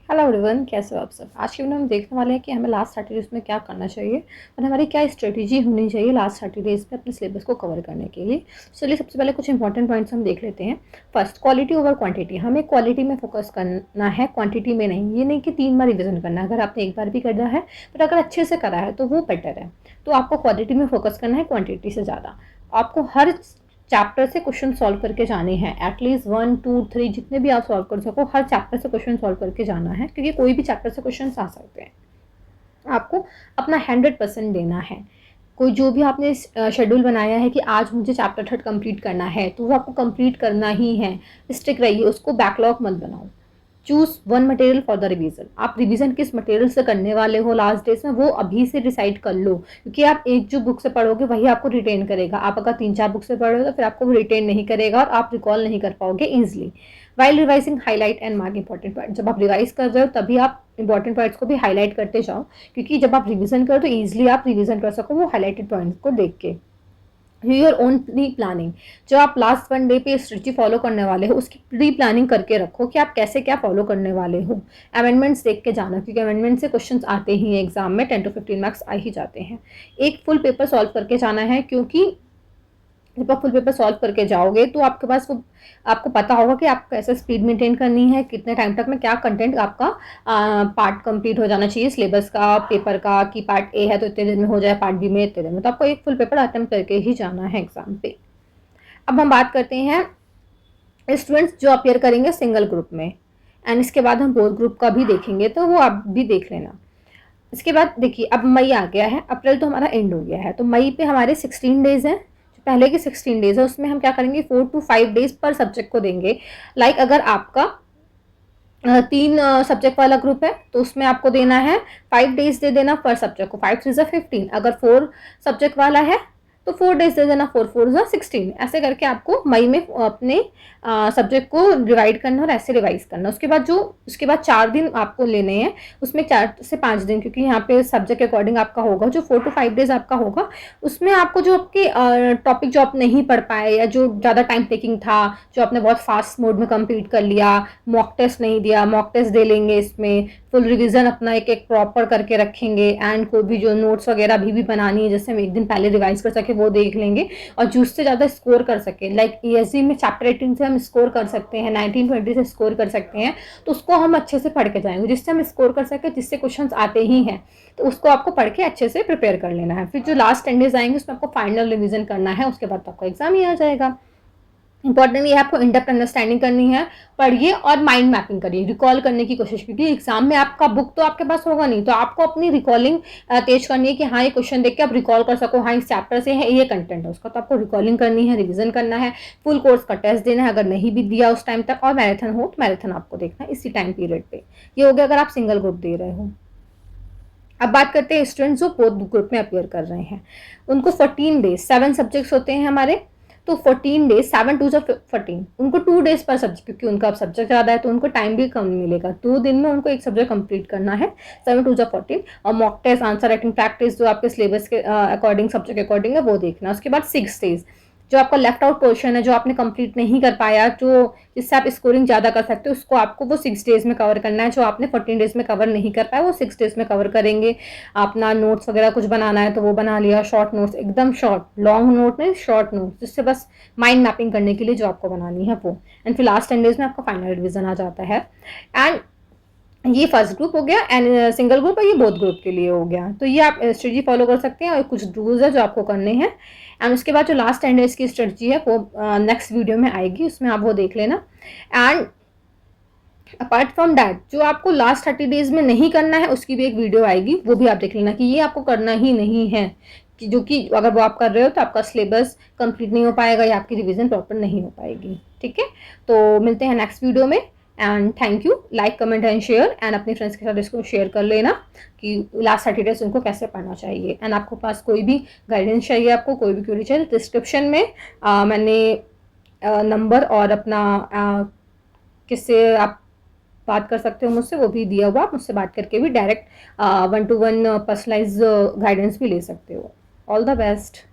Hello everyone, कैसे हो आप सब। आज की वीडियो में हम देखने वाले हैं कि हमें लास्ट 30 डेज में क्या करना चाहिए और हमारी क्या स्ट्रेटेजी होनी चाहिए लास्ट 30 डेज में अपने सिलेबस को कवर करने के लिए। चलिए सबसे पहले कुछ इंपॉर्टेंट पॉइंट्स हम देख लेते हैं। First, quality over quantity. हमें क्वालिटी में फोकस करना है, क्वांटिटी में नहीं। ये नहीं कि 3 बार रिविजन करना है, अगर आपने एक बार भी करा है पर अगर अच्छे से करा है तो वो बेटर है। तो आपको क्वालिटी में फोकस करना है क्वान्टिटी से ज़्यादा। आपको हर चैप्टर से क्वेश्चन सॉल्व करके जाने हैं, एटलीस्ट 1 2 3 जितने भी आप सॉल्व कर सको हर चैप्टर से क्वेश्चन सॉल्व करके जाना है, क्योंकि कोई भी चैप्टर से क्वेश्चन आ सकते हैं। आपको अपना 100% देना है। कोई जो भी आपने शेड्यूल बनाया है कि आज मुझे चैप्टर 3 कंप्लीट करना है, तो वो आपको कंप्लीट करना ही है। स्टिक रहिए, उसको बैकलॉग मत बनाओ। Choose one material for the revision. आप रिवीजन किस मटेरियल से करने वाले हो लास्ट डेज में, वो अभी से डिसाइड कर लो, क्योंकि आप एक जो बुक से पढ़ोगे वही आपको रिटेन करेगा। आप अगर 3-4 बुक से पढ़ोगे तो फिर आपको वो रिटेन नहीं करेगा और आप रिकॉल नहीं कर पाओगे easily. While revising, highlight and mark important point. जब आप रिवाइज कर रहे हो तभी आप इंपॉर्टेंट पॉइंट्स को भी हाईलाइट करते जाओ, क्योंकि जब आप रिवीजन करो तो ईजिली आप रिवीजन कर सको वो हाईलाइटेड पॉइंट्स को देख के। Your own pre planning. जो आप लास्ट 1 डे पे स्ट्रेटजी फॉलो करने वाले हो उसकी प्री प्लानिंग करके रखो कि आप कैसे क्या फॉलो करने वाले हो। अमेंडमेंट्स देख के जाना, क्योंकि अमेंडमेंट से क्वेश्चंस आते ही हैं एग्जाम में, 10 to 15 मार्क्स आ ही जाते हैं। एक फुल पेपर सॉल्व करके जाना है, क्योंकि जब आप फुल पेपर सॉल्व करके जाओगे तो आपके पास वो आपको पता होगा कि आपको कैसे स्पीड मेंटेन करनी है, कितने टाइम तक में क्या कंटेंट आपका पार्ट कंप्लीट हो जाना चाहिए सिलेबस का, पेपर का, कि पार्ट ए है तो इतने दिन में हो जाए, पार्ट बी में इतने दिन में। तो आपको एक फुल पेपर अटेम्प्ट करके ही जाना है एग्जाम पे। अब हम बात करते हैं स्टूडेंट्स जो अपियर करेंगे सिंगल ग्रुप में, एंड इसके बाद हम बोथ ग्रुप का भी देखेंगे, तो वो आप भी देख लेना। इसके बाद देखिए, अब मई आ गया है, अप्रैल तो हमारा एंड हो गया है, तो मई पे हमारे 16 डेज हैं। जो पहले के 16 डेज है उसमें हम क्या करेंगे, 4 to 5 डेज पर सब्जेक्ट को देंगे। लाइक अगर आपका 3 सब्जेक्ट वाला ग्रुप है तो उसमें आपको देना है 5 डेज दे देना पर सब्जेक्ट को, 5 3 15। अगर 4 सब्जेक्ट वाला है तो 4 डेज दे देना, 4 4 16। ऐसे करके आपको मई में अपने सब्जेक्ट को डिवाइड करना और ऐसे रिवाइज करना। उसके बाद 4 दिन आपको लेने हैं, उसमें 4 से 5 दिन, क्योंकि यहाँ पे सब्जेक्ट के अकॉर्डिंग आपका होगा। जो 4 to 5 डेज आपका होगा उसमें आपको जो आपके टॉपिक जो आप नहीं पढ़ पाए या जो ज़्यादा टाइम टेकिंग था, जो आपने बहुत फास्ट मोड में कंप्लीट कर लिया, मॉक टेस्ट नहीं दिया, मॉक टेस्ट दे लेंगे। इसमें फुल रिवीजन अपना एक एक प्रॉपर करके रखेंगे, एंड कोई भी जो नोट्स वगैरह भी बनानी है जैसे हम एक दिन पहले रिवाइज कर सके वो देख लेंगे, और जो उससे ज़्यादा स्कोर कर सके। लाइक ईएसजी में चैप्टर 18 से हम स्कोर कर सकते हैं, 19-20 से स्कोर कर सकते हैं, तो उसको हम अच्छे से पढ़ के जाएंगे जिससे हम स्कोर कर सके, जिससे क्वेश्चन आते ही हैं तो उसको आपको पढ़ के अच्छे से प्रिपेयर कर लेना है। फिर जो लास्ट 10 डेज आएंगे उसमें आपको फाइनल रिविजन करना है, उसके बाद आपका एग्जाम ही आ जाएगा। इंपॉर्टेंट ये आपको इंडेप्थ अंडरस्टैंडिंग करनी है, पढ़िए और माइंड मैपिंग करिए, रिकॉल करने की कोशिश, क्योंकि एग्जाम में आपका बुक तो आपके पास होगा नहीं, तो आपको अपनी रिकॉलिंग तेज करनी है कि हाँ ये क्वेश्चन देख के आप रिकॉल कर सको, हाँ इस चैप्टर से है, ये कंटेंट है उसका, तो आपको रिकॉलिंग करनी है, रिविजन करना है, फुल कोर्स का टेस्ट देना है अगर नहीं भी दिया उस टाइम तक, और मैराथन हो तो मैराथन आपको देखना है इसी टाइम पीरियड पे। ये हो गया अगर आप सिंगल ग्रुप दे रहे हो। अब बात करते हैं स्टूडेंट्स जो बोथ ग्रुप में अपियर कर रहे हैं, उनको 14 डेज, 7 सब्जेक्ट्स होते हैं हमारे, तो 14 डेज, 7 2 14, उनको 2 डेज पर सब्जेक्ट, क्योंकि उनका अब सब्जेक्ट ज़्यादा है तो उनको टाइम भी कम मिलेगा। 2 दिन में उनको एक सब्जेक्ट कंप्लीट करना है, 7 2 14। और mock test, answer writing practice जो आपके सिलेबस के अकॉर्डिंग, सब्जेक्ट के अकॉर्डिंग है वो देखना। उसके बाद 6 डेज जो आपका लेफ्ट आउट पोर्शन है, जो आपने कंप्लीट नहीं कर पाया, जो जिससे आप स्कोरिंग ज़्यादा कर सकते हो, उसको आपको वो 6 डेज में कवर करना है। जो आपने 14 डेज में कवर नहीं कर पाया वो 6 डेज में कवर करेंगे। अपना नोट्स वगैरह कुछ बनाना है तो वो बना लिया, शॉर्ट नोट्स, एकदम शॉर्ट, लॉन्ग नोट नहीं, शॉर्ट नोट्स, जिससे बस माइंड मैपिंग करने के लिए जो आपको बनानी है वो। एंड फिर लास्ट 10 डेज में आपका फाइनल रिविजन आ जाता है। एंड ये फर्स्ट ग्रुप हो गया, एंड सिंगल ग्रुप है ये बोथ ग्रुप के लिए हो गया। तो ये आप स्ट्रेटजी फॉलो कर सकते हैं और कुछ रूल्स है जो आपको करने हैं। एंड उसके बाद जो लास्ट 10 डेज की स्ट्रेटजी है वो नेक्स्ट वीडियो में आएगी, उसमें आप वो देख लेना। एंड अपार्ट फ्रॉम दैट जो आपको लास्ट 30 डेज में नहीं करना है उसकी भी एक वीडियो आएगी, वो भी आप देख लेना कि ये आपको करना ही नहीं है, कि जो कि अगर वो आप कर रहे हो तो आपका सिलेबस कंप्लीट नहीं हो पाएगा या आपकी रिवीजन प्रॉपर नहीं हो पाएगी। ठीक है, तो मिलते हैं नेक्स्ट वीडियो में। And thank you, like comment and share, and अपने फ्रेंड्स के साथ इसको शेयर कर लेना कि लास्ट 30 डेज उनको कैसे पढ़ना चाहिए। एंड आपको पास कोई भी गाइडेंस चाहिए, आपको कोई भी क्वेरी चाहिए, डिस्क्रिप्शन में मैंने नंबर और अपना किससे आप बात कर सकते हो मुझसे वो भी दिया हुआ, आप मुझसे बात करके भी डायरेक्ट 1-to-1 पर्सनलाइज गाइडेंस भी ले सकते हो। All the best.